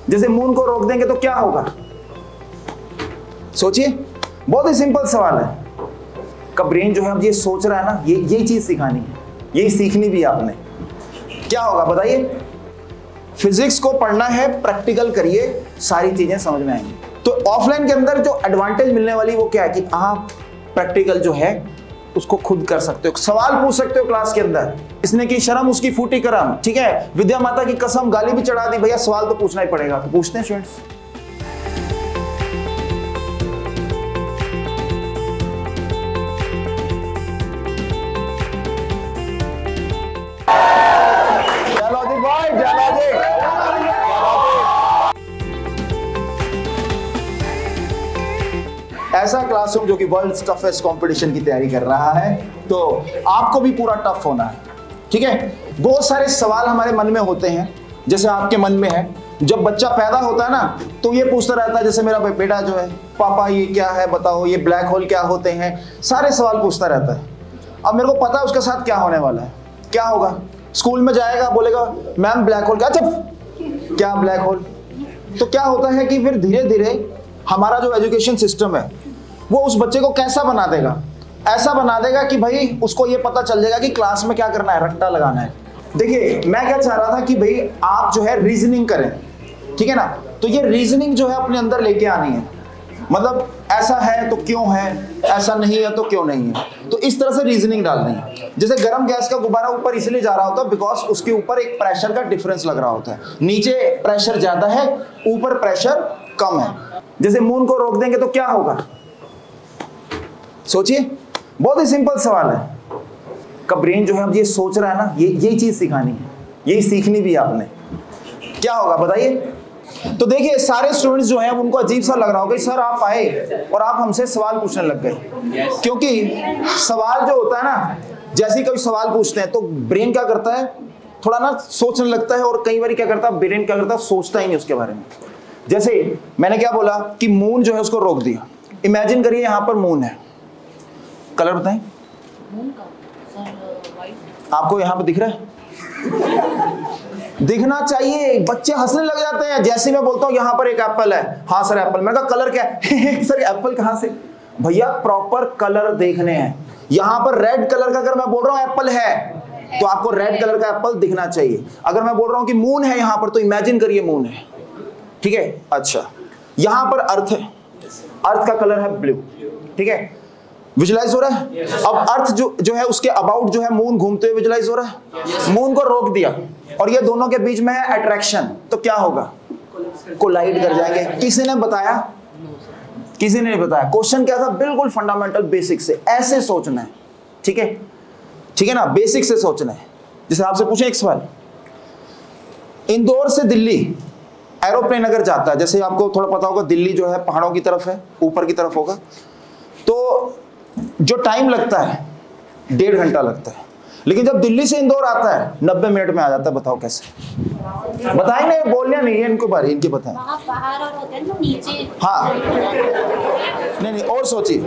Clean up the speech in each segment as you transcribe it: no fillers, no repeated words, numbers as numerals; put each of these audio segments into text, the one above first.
जैसे मून को रोक देंगे तो क्या होगा? सोचिए, बहुत ही सिंपल सवाल है। का ब्रेन जो है अब ये सोच रहा है ना, यही चीज सिखानी है, यही सीखनी भी है आपने। क्या होगा बताइए? फिजिक्स को पढ़ना है, प्रैक्टिकल करिए, सारी चीजें समझ में आएंगी। तो ऑफलाइन के अंदर जो एडवांटेज मिलने वाली वो क्या है कि आप प्रैक्टिकल जो है उसको खुद कर सकते हो, सवाल पूछ सकते हो क्लास के अंदर। इसने की शर्म उसकी फूटी करम, ठीक है, विद्या माता की कसम, गाली भी चढ़ा दी, भैया सवाल तो पूछना ही पड़ेगा, तो पूछते हैं स्टूडेंट्स। ऐसा क्लासरूम जो कि वर्ल्ड टफेस्ट कंपटीशन की तैयारी कर रहा है, तो आपको भी पूरा टफ होना है, ठीक है। बहुत सारे सवाल हमारे मन में होते हैं, जैसे आपके मन में है, जब बच्चा पैदा होता है ना तो ये पूछता रहता है, जैसे मेरा बेटा जो है, पापा ये क्या है बताओ, ये ब्लैक होल क्या होते हैं, सारे सवाल पूछता रहता है। अब मेरे को पता है उसके साथ क्या होने वाला है, क्या होगा, स्कूल में जाएगा, बोलेगा मैम ब्लैक होल क्या, क्या ब्लैक होल। तो क्या होता है कि फिर धीरे धीरे हमारा जो एजुकेशन सिस्टम है वो उस बच्चे को कैसा बना देगा, ऐसा बना देगा कि भाई उसको ये पता चल जाएगा कि क्लास में क्या करना है, रट्टा लगाना है। देखिए मैं क्या चाह रहा था कि भाई आप जो है रीजनिंग करें, ठीक है ना। तो ये रीजनिंग जो है अपने अंदर लेके आनी है, मतलब ऐसा है तो क्यों है, ऐसा नहीं है तो क्यों नहीं है, तो इस तरह से रीजनिंग डालनी है। जैसे गर्म गैस का गुब्बारा ऊपर इसलिए जा रहा होता है बिकॉज उसके ऊपर एक प्रेशर का डिफरेंस लग रहा होता है, नीचे प्रेशर ज्यादा है, ऊपर प्रेशर कम है। जैसे मून को रोक देंगे तो क्या होगा? सोचिए, बहुत ही सिंपल सवाल है। का ब्रेन जो है अब ये सोच रहा है ना, यही चीज सिखानी है, यही सीखनी भी है आपने। क्या होगा बताइए? तो देखिए सारे स्टूडेंट्स जो हैं उनको अजीब सा लग रहा होगा सर आप आए और आप हमसे सवाल पूछने लग गए, क्योंकि सवाल जो होता है ना, जैसे ही कोई सवाल पूछते हैं तो ब्रेन क्या करता है, थोड़ा ना सोचने लगता है, और कई बार क्या करता है ब्रेन क्या करता है, सोचता ही नहीं उसके बारे में। जैसे मैंने क्या बोला कि मून जो है उसको रोक दिया, इमेजिन करिए यहां पर मून है, कलर बताएं मून का सर, वाइट आपको यहां पर दिख रहा है? दिखना चाहिए, बच्चे हंसने लग जाते हैं जैसे मैं बोलता हूं यहां पर एक एप्पल है, हाँ सर एप्पल, मैंने कहा कलर क्या है सर एप्पल कहां से, भैया प्रॉपर कलर देखने हैं। यहां पर रेड कलर का अगर मैं बोल रहा हूं एप्पल है तो आपको रेड कलर का एप्पल दिखना चाहिए। अगर मैं बोल रहा हूं कि मून है यहां पर तो इमेजिन करिए मून है, ठीक है। अच्छा यहां पर अर्थ है, अर्थ का कलर है ब्लू, ठीक है, विजुलाइज हो रहा है। अब अर्थ जो है उसके अबाउट जो है मून घूमते हुए विजुलाइज हो रहा है। मून को रोक दिया और ये दोनों के बीच में है अट्रैक्शन, तो क्या होगा, कोलाइड कर जाएंगे। किसी ने बताया? किसी ने नहीं बताया। क्वेश्चन क्या था, बिल्कुल फंडामेंटल बेसिक से ऐसे सोचना है, ठीक है, ठीक है ना, बेसिक से सोचना है। जैसे आपसे पूछे एक सवाल, इंदौर से दिल्ली एरोप्लेन अगर जाता है, जैसे आपको थोड़ा पता होगा दिल्ली जो है पहाड़ों की तरफ है, ऊपर की तरफ होगा, तो जो टाइम लगता है 1.5 घंटा लगता है, लेकिन जब दिल्ली से इंदौर आता है 90 मिनट में आ जाता है। बताओ कैसे? बताएं नहीं, बोलना नहीं है इनको, बारी इनके बताएं। पहाड़ और होते हैं ना नीचे, हाँ नहीं और सोचिए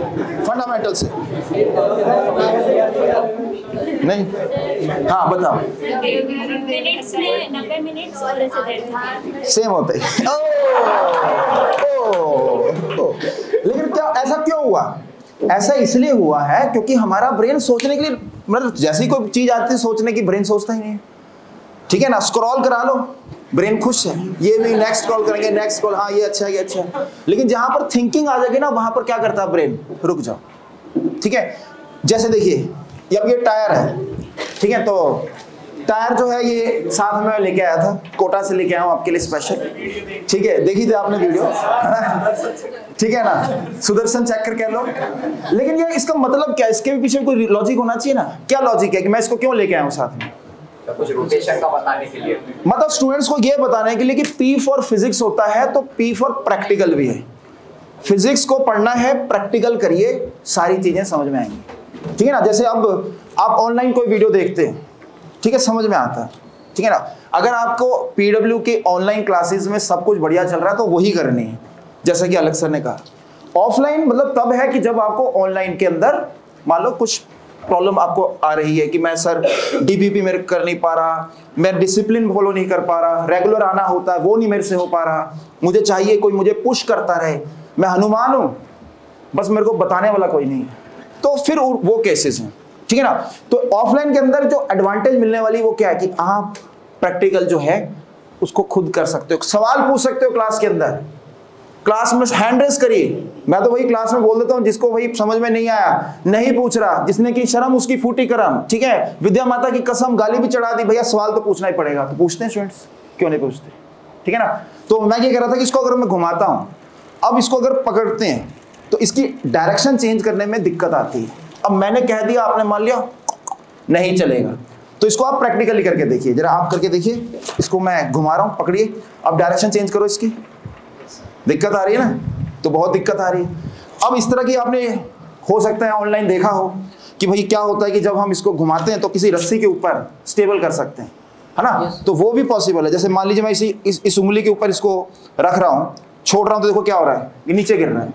फंडामेंटल से नहीं, हाँ बताओ। मिनट्स में 90 मिनट्स और सेम होते हैं। लेकिन क्या ऐसा क्यों हुआ? ऐसा इसलिए हुआ है क्योंकि हमारा ब्रेन सोचने के लिए, मतलब जैसी कोई चीज आती है सोचने की, ब्रेन सोचता ही नहीं है, ठीक है ना। स्क्रॉल करा लो, ब्रेन खुश है, ये भी नेक्स्ट स्क्रॉल करेंगे, नेक्स्ट स्क्रॉल, हाँ ये अच्छा है, ये अच्छा है। लेकिन जहां पर थिंकिंग आ जाएगी ना, वहां पर क्या करता है ब्रेन, रुक जाओ, ठीक है। जैसे देखिए अब ये टायर है, ठीक है, तो टायर जो है ये साथ में लेके आया था, कोटा से लेके आया हूं आपके लिए स्पेशल, ठीक है, देखी थी आपने वीडियो, ठीक है ना, सुदर्शन चक्र कह लो। लेकिन ये इसका मतलब क्या, इसके भी पीछे कोई लॉजिक होना चाहिए ना। क्या लॉजिक है कि मैं इसको क्यों लेके आया हूं साथ में? कुछ रोटेशन का बताने के लिए, मतलब स्टूडेंट्स को ये बताने के लिए कि P फॉर फिजिक्स होता है तो P फॉर प्रैक्टिकल भी है। फिजिक्स को पढ़ना है, प्रैक्टिकल करिए, सारी चीजें समझ में आएंगी, ठीक है ना। जैसे अब आप ऑनलाइन कोई वीडियो देखते हैं, ठीक है, समझ में आता है, ठीक है ना। अगर आपको PW के ऑनलाइन क्लासेस में सब कुछ बढ़िया चल रहा है तो वही करनी है, जैसा कि अलग सर ने कहा। ऑफलाइन मतलब तब है कि जब आपको ऑनलाइन के अंदर मान लो कुछ प्रॉब्लम आपको आ रही है कि मैं सर डीपीपी मेरे कर नहीं पा रहा, मैं डिसिप्लिन फॉलो नहीं कर पा रहा, रेगुलर आना होता है वो नहीं मेरे से हो पा रहा, मुझे चाहिए कोई मुझे पुश करता रहे, मैं हनुमान हूं बस मेरे को बताने वाला कोई नहीं है, तो फिर वो केसेस हैं, ठीक है ना। तो ऑफलाइन के अंदर जो एडवांटेज मिलने वाली वो क्या है कि आप प्रैक्टिकल जो है उसको खुद कर सकते हो, सवाल पूछ सकते हो क्लास के अंदर, क्लास में हैंड रेस करिए, मैं तो वही क्लास में बोल देता हूं जिसको वही समझ में नहीं आया नहीं पूछ रहा, जिसने की शर्म उसकी फूटी करम, ठीक है, विद्या माता की कसम गाली भी चढ़ा दी, भैया सवाल तो पूछना ही पड़ेगा, तो पूछते हैं स्टूडेंट्स, क्यों नहीं पूछते, ठीक है ना। तो मैं ये कह रहा था कि इसको अगर मैं घुमाता हूं, अब इसको अगर पकड़ते हैं तो इसकी डायरेक्शन चेंज करने में दिक्कत आती है। अब मैंने कह दिया, आपने मान लिया नहीं चलेगा, तो इसको आप प्रैक्टिकली करके देखिए, जरा आप करके देखिए, इसको मैं घुमा रहा हूं, पकड़िए, अब डायरेक्शन चेंज करो, इसकी दिक्कत आ रही है ना, तो बहुत दिक्कत आ रही है। अब इस तरह की आपने हो सकता है ऑनलाइन देखा हो कि भाई क्या होता है कि जब हम इसको घुमाते हैं तो किसी रस्सी के ऊपर स्टेबल कर सकते हैं, है ना, तो वो भी पॉसिबल है। जैसे मान लीजिए मैं इस उंगली के ऊपर इसको रख रहा हूँ, छोड़ रहा हूँ, तो देखो क्या हो रहा है, ये नीचे गिर रहा है,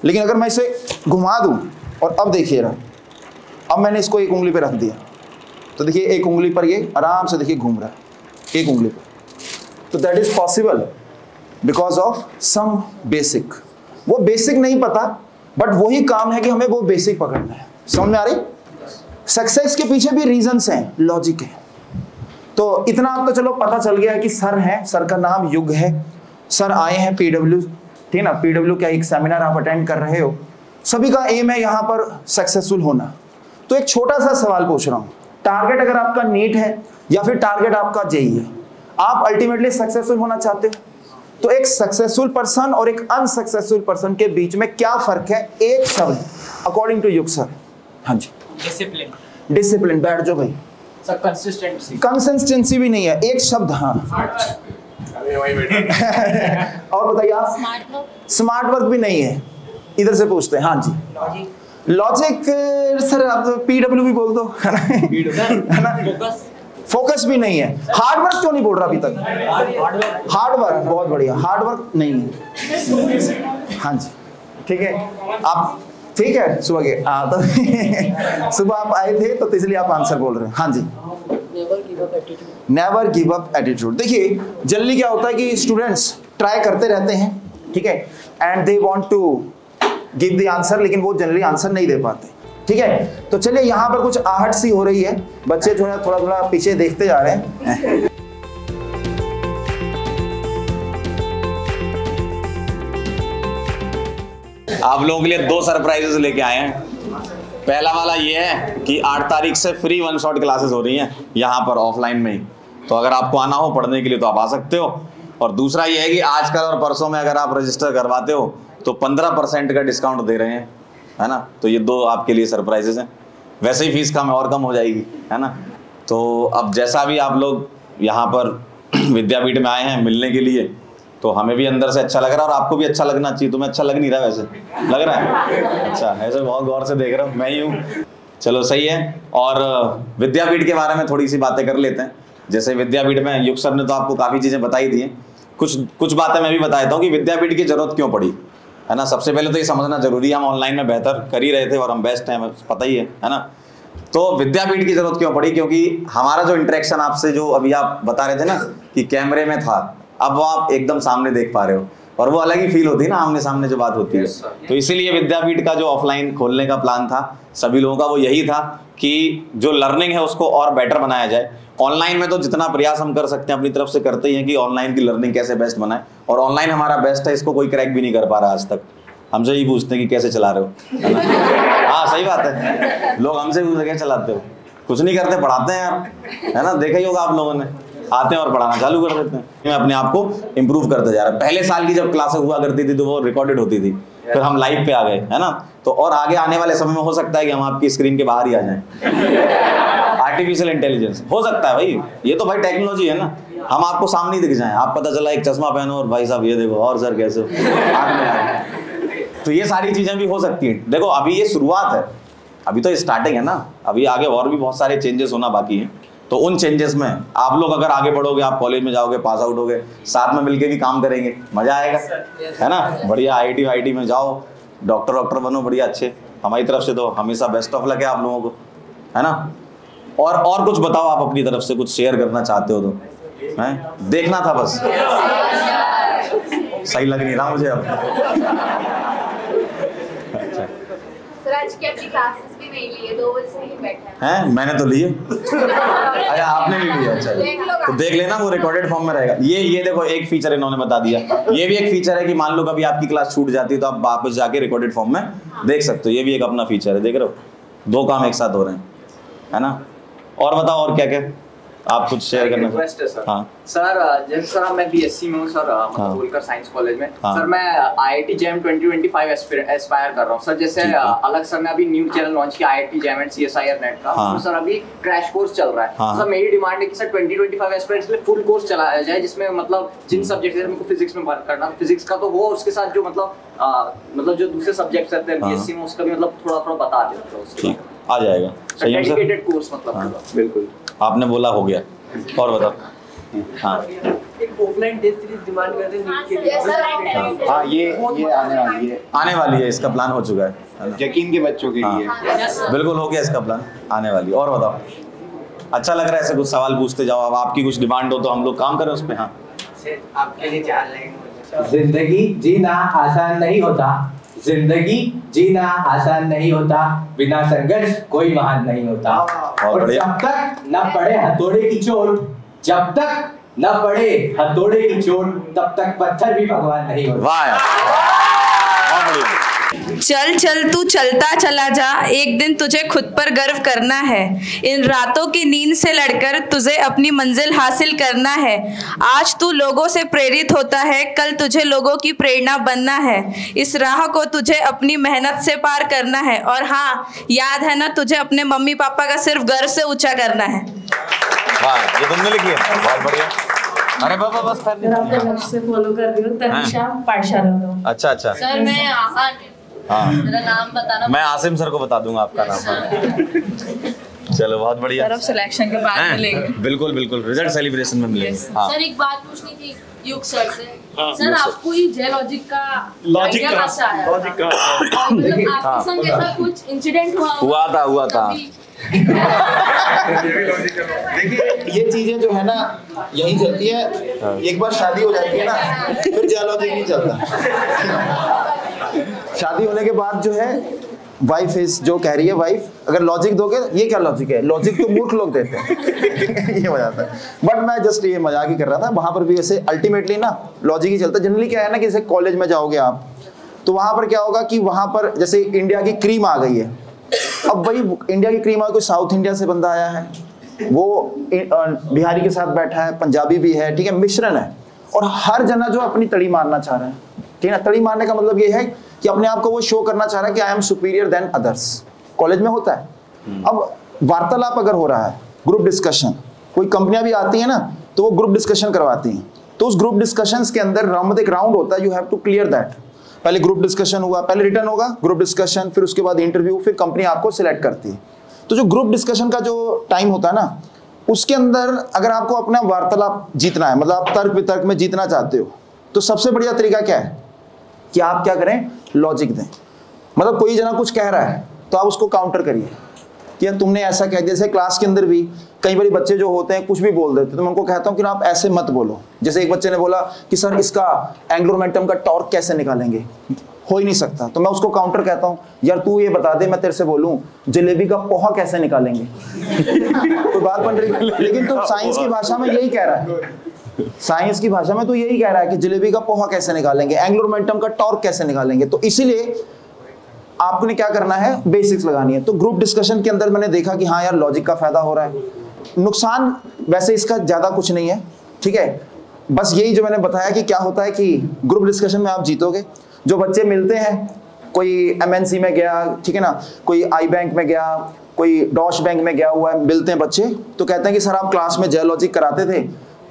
लेकिन अगर मैं इसे घुमा दूं और अब देखिए रहा, अब मैंने इसको एक उंगली पे रख दिया, तो देखिए एक उंगली पर ये आराम से देखिए घूम रहा है, एक उंगली पर, तो that is possible because of some basic. वो बेसिक नहीं पता, बट वही काम है कि हमें वो बेसिक पकड़ना है। समझ में आ रही? सक्सेस के पीछे भी रीजंस हैं, लॉजिक है। तो इतना आपको चलो पता चल गया कि सर है, सर का नाम युग है, सर आए हैं पीडब्ल्यू, ठीक है ना, पीडब्ल्यू क्या एक सेमिनार आप अटेंड कर रहे हो, सभी का एम है यहाँ पर सक्सेसफुल होना। तो एक छोटा सा सवाल पूछ रहा हूँ, टारगेट अगर आपका नीट है या फिर टारगेट आपका जेई है, आप अल्टीमेटली सक्सेसफुल होना चाहते हो, तो एक सक्सेसफुल पर्सन और एक अनसक्सेसफुल पर्सन के बीच में क्या फर्क है, एक शब्द अकॉर्डिंग टू युग सर। हाँ जी, डिसिप्लिन। डिसिप्लिन, बैठ जाओ भाई। Sir consistency. कंसिस्टेंसी भी नहीं है, एक शब्द। हाँ और बताइए आप। स्मार्ट वर्क भी नहीं है, इधर से पूछते हैं। हाँ जी, लॉजिक सर आप पीडब्ल्यू भी बोल दो, है ना, फोकस भी नहीं है। हार्ड वर्क क्यों नहीं बोल रहा अभी तक? हार्ड वर्क बहुत बढ़िया, हार्ड वर्क नहीं है। हाँ जी ठीक है, आप ठीक है सुबह के तो सुबह आप आए थे तो इसलिए आप आंसर बोल रहे हैं। हाँ जी, नेवर गिव अप एटीट्यूड। देखिए जल्दी क्या होता है कि स्टूडेंट्स ट्राई करते रहते हैं, ठीक है, and they want to give the answer, लेकिन वो जनरली आंसर नहीं दे पाते, ठीक है। तो चलिए यहाँ पर कुछ आहट सी हो रही है, बच्चे जो है थोड़ा थोड़ा पीछे देखते जा रहे हैं। आप लोगों के लिए 2 सरप्राइजेस लेके आए हैं। पहला वाला ये है कि 8 तारीख से फ्री 1 शॉट क्लासेस हो रही हैं यहाँ पर ऑफलाइन में ही, तो अगर आपको आना हो पढ़ने के लिए तो आप आ सकते हो। और दूसरा ये है कि आजकल और परसों में अगर आप रजिस्टर करवाते हो तो 15% का डिस्काउंट दे रहे हैं, है ना। तो ये 2 आपके लिए सरप्राइजेस हैं। वैसे ही फीस कम और कम हो जाएगी, है ना। तो अब जैसा भी आप लोग यहाँ पर विद्यापीठ में आए हैं मिलने के लिए, तो हमें भी अंदर से अच्छा लग रहा है और आपको भी अच्छा लगना चाहिए। तुम्हें अच्छा लग नहीं रहा वैसे, लग रहा है अच्छा, ऐसे बहुत गौर से देख रहा हूँ, मैं ही हूँ, चलो सही है। और विद्यापीठ के बारे में थोड़ी सी बातें कर लेते हैं। जैसे विद्यापीठ में युग सर ने तो आपको काफ़ी चीज़ें बताई दी हैं, कुछ बातें मैं भी बताता हूँ कि विद्यापीठ की जरूरत क्यों पड़ी, है ना। सबसे पहले तो ये समझना जरूरी है, हम ऑनलाइन में बेहतर कर ही रहे थे और हम बेस्ट हैं, पता ही है ना। तो विद्यापीठ की जरूरत क्यों पड़ी, क्योंकि हमारा जो इंटरेक्शन आपसे जो अभी आप बता रहे थे ना कि कैमरे में था, अब वो आप एकदम सामने देख पा रहे हो और वो अलग ही फील होती है ना आमने सामने जो बात होती है। तो इसीलिए विद्यापीठ का जो ऑफलाइन खोलने का प्लान था सभी लोगों का वो यही था कि जो लर्निंग है उसको और बेटर बनाया जाए। ऑनलाइन में तो जितना प्रयास हम कर सकते हैं अपनी तरफ से करते ही हैं कि ऑनलाइन की लर्निंग कैसे बेस्ट बनाए, और ऑनलाइन हमारा बेस्ट है, इसको कोई क्रैक भी नहीं कर पा रहा आज तक। हमसे ही पूछते हैं कि कैसे चला रहे हो, है ना। हाँ सही बात है, लोग हमसे पूछते कैसे चलाते हो, कुछ नहीं करते पढ़ाते हैं यार, है ना। देखा ही होगा आप लोगों ने, आते हैं और पढ़ाना चालू कर देते हैं। मैं अपने आप को इम्प्रूव करते जा रहा है। पहले साल की जब क्लासेस हुआ करती थी तो वो रिकॉर्डेड होती थी, फिर हम लाइव पे आ गए, है ना। तो और आगे आने वाले समय में हो सकता है कि हम आपकी स्क्रीन के बाहर ही आ जाएं। आर्टिफिशियल इंटेलिजेंस हो सकता है भाई, ये तो भाई टेक्नोलॉजी है ना, हम आपको सामने ही दिख जाएं, आप पता चला एक चश्मा पहनो और भाई साहब ये देखो, और सर कैसे हो, तो ये सारी चीजें भी हो सकती हैं। देखो अभी ये शुरुआत है, अभी तो स्टार्टिंग है ना, अभी आगे और भी बहुत सारे चेंजेस होना बाकी हैं। तो उन चेंजेस में आप लोग अगर आगे बढ़ोगे, आप कॉलेज में जाओगे, पास आउट होगे, साथ में मिलके भी काम करेंगे, मजा आएगा, है ना। बढ़िया IIT में जाओ, डॉक्टर बनो, बढ़िया अच्छे। हमारी तरफ से तो हमेशा बेस्ट ऑफ लक है आप लोगों को। है ना। और कुछ बताओ आप अपनी तरफ से, कुछ शेयर करना चाहते हो तो। हैं, देखना था बस, सही लग नहीं रहा मुझे अब। अच्छा सर आज की अपनी क्लासेस भी नहीं ली है, 2 बजे से ही बैठे हैं, मैंने तो लिए। अच्छा आपने भी लिया, अच्छा तो देख लेना, वो रिकॉर्डेड फॉर्म में रहेगा। ये देखो एक फीचर इन्होंने बता दिया, ये भी एक फीचर है कि मान लो कभी आपकी क्लास छूट जाती है तो आप वापस जाके रिकॉर्डेड फॉर्म में देख सकते हो। ये भी एक अपना फीचर है, देख रहे हो, 2 काम एक साथ हो रहे हैं, है ना। और बताओ और क्या क्या आप कुछ शेयर करना। रिक्वेस्ट है सर। हाँ सर जैसे सर मैं बीएससी में हूँ सर, मतलब होलकर साइंस कॉलेज में। सर मैं आईआईटी जैम 2025 एस्पायर कर रहा हूँ सर। जैसे अलग सर ने अभी न्यू चैनल लॉन्च किया IIT jam and CSIR net का, तो सर अभी क्रैश कोर्स चल रहा है। सर मेरी डिमांड है कि सर 2025 एस्पायर्स के लिए फुल कोर्स चलाया जाए, जिसमें मतलब जिन सब्जेक्ट है मेरे को फिजिक्स में वर्क करना, फिजिक्स का तो वो, उसके साथ जो मतलब जो दूसरे सब्जेक्ट्स रहते हैं बीएससी में, उसका भी मतलब थोड़ा बता देते हो। ठीक, आ जाएगा। सही है सर, डेडिकेटेड कोर्स मतलब बिल्कुल आपने बोला हो गया। और बताओ। हाँ एक ऑफलाइन टेस्ट सीरीज डिमांड कर रहे हैं नीट के लिए। हाँ ये आने वाली है, इसका प्लान हो चुका है यकीन के बच्चों के लिए। बिल्कुल हो गया इसका प्लान, आने वाली। और बताओ, अच्छा लग रहा है ऐसे कुछ सवाल पूछते जाओ। अब आपकी कुछ डिमांड हो तो हम लोग काम करें उस पर। हाँ आपके लिए 4 लाइन। जिंदगी जीना आसान नहीं होता, जिंदगी जीना आसान नहीं होता, बिना संघर्ष कोई महान नहीं होता। और जब तक न पड़े हथौड़े की चोट, जब तक न पड़े हथौड़े की चोट, तब तक पत्थर भी भगवान नहीं होता। वाह यार, बहुत बढ़िया। चल चल तू चलता चला जा, एक दिन तुझे खुद पर गर्व करना है। इन रातों की नींद से लड़कर तुझे अपनी मंजिल हासिल करना है। आज तू लोगों से प्रेरित होता है, कल तुझे लोगों की प्रेरणा बनना है। इस राह को तुझे अपनी मेहनत से पार करना है। और हाँ, याद है ना, तुझे अपने मम्मी पापा का सिर्फ गर्व से ऊंचा करना है। वाह, ये तुमने लिखी है, बहुत बढ़िया। अरे बाबा बस से फॉलो कर रही हूँ, तनिषा पाठशाला। अच्छा सर मैं आसान, हाँ मेरा नाम बताना। मैं आसिम सर को बता दूंगा आपका नाम। चलो बहुत बढ़िया। सर अब सिलेक्शन के बाद मिलेंगे। बिल्कुल बिल्कुल, रिजल्ट सेलिब्रेशन में मिलेंगे। हाँ सर एक बात पूछनी थी युग सर से। सर आपको ये जय लॉजिक का आइडिया कैसे आया? लॉजिक का मतलब आपके संग ऐसा कुछ इंसिडेंट हुआ था। देखिए ये चीजें जो है ना यही चलती है, एक बार शादी हो जाती है ना फिर जियोलॉजी नहीं चलता। शादी होने के बाद जो है वाइफ इज जो कह रही है, वाइफ अगर लॉजिक दोगे, ये क्या लॉजिक है, लॉजिक तो मूर्ख लोग देते हैं। ये हो जाता है। बट मैं जस्ट ये मजाक ही कर रहा था, वहां पर भी वैसे अल्टीमेटली ना लॉजिक ही चलता है। जनरली क्या है ना कि जैसे कॉलेज में जाओगे आप, तो वहां पर क्या होगा कि वहां पर जैसे इंडिया की क्रीम आ गई है, अब भाई इंडिया की क्रीम आ, कोई साउथ इंडिया से बंदा आया है, वो बिहारी के साथ बैठा है, पंजाबी भी है, ठीक है, मिश्रण है, और हर जना जो अपनी तड़ी मारना चाह रहा है, ठीक है ना। तड़ी मारने का मतलब ये है कि अपने आप को वो शो करना चाह रहा है कि I am superior than others. College में होता है। अब वार्तालाप अगर हो रहा है, ग्रुप डिस्कशन, कोई कंपनियां भी आती है ना तो वो ग्रुप डिस्कशन करवाती हैं, तो उस ग्रुप डिस्कशंस के अंदर एक राउंड होता है, you have to clear that. पहले ग्रुप डिस्कशन हुआ, पहले रिटर्न होगा, ग्रुप डिस्कशन, फिर उसके बाद इंटरव्यू, फिर कंपनी आपको सिलेक्ट करती है। तो जो ग्रुप डिस्कशन का जो टाइम होता है ना, उसके अंदर अगर आपको अपना वार्तालाप जीतना है, मतलब आप तर्क वितर्क में जीतना चाहते हो, तो सबसे बढ़िया तरीका क्या है कि आप क्या करें, लॉजिक दें। मतलब कोई जना कुछ कह रहा है तो आप उसको काउंटर करिए कि यार तुमने ऐसा कह दिया। जैसे क्लास के अंदर भी कई बार बच्चे जो होते हैं कुछ भी बोल देते हैं, तो मैं उनको कहता हूं कि आप ऐसे मत बोलो। जैसे एक बच्चे ने बोला कि सर इसका एंगुलर मोमेंटम का टॉर्क कैसे निकालेंगे, हो ही नहीं सकता। तो मैं उसको काउंटर कहता हूं, यार तू ये बता दे, मैं तेरे से बोलूं जलेबी का पोहा कैसे निकालेंगे। कोई बात बन रही, लेकिन तुम साइंस की भाषा में यही कह रहा है, साइंस की भाषा में तो यही कह रहा है कि जलेबी का पोहा कैसे निकालेंगे, एंगुलर मोमेंटम का टॉर्क कैसे निकालेंगे। तो इसीलिए आपने क्या करना है, बेसिक्स लगानी है। तो ग्रुप डिस्कशन के अंदर मैंने देखा कि हाँ यार लॉजिक का फायदा हो रहा है। नुकसान वैसे इसका ज्यादा कुछ नहीं है, ठीक है, बस यही जो मैंने बताया कि क्या होता है कि ग्रुप डिस्कशन में आप जीतोगे। जो बच्चे मिलते हैं, कोई MNC में गया, ठीक है ना, कोई आई बैंक में गया, कोई डॉश बैंक में गया हुआ है, मिलते हैं बच्चे, तो कहते हैं कि सर आप क्लास में जियोलॉजिक कराते थे,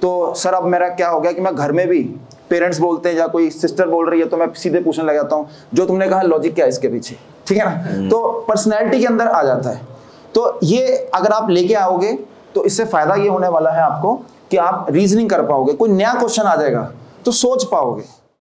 तो सर अब मेरा क्या हो गया कि मैं घर में भी पेरेंट्स बोलते हैं या कोई सिस्टर बोल रही है तो मैं सीधे पूछने लग जाता हूँ, जो तुमने कहा लॉजिक क्या है इसके पीछे, ठीक है ना। तो पर्सनैलिटी के अंदर आ जाता है। तो ये अगर आप लेके आओगे तो इससे फायदा ये होने वाला है आपको कि आप रीजनिंग कर पाओगे, कोई नया क्वेश्चन आ जाएगा तो सोच पाओगे।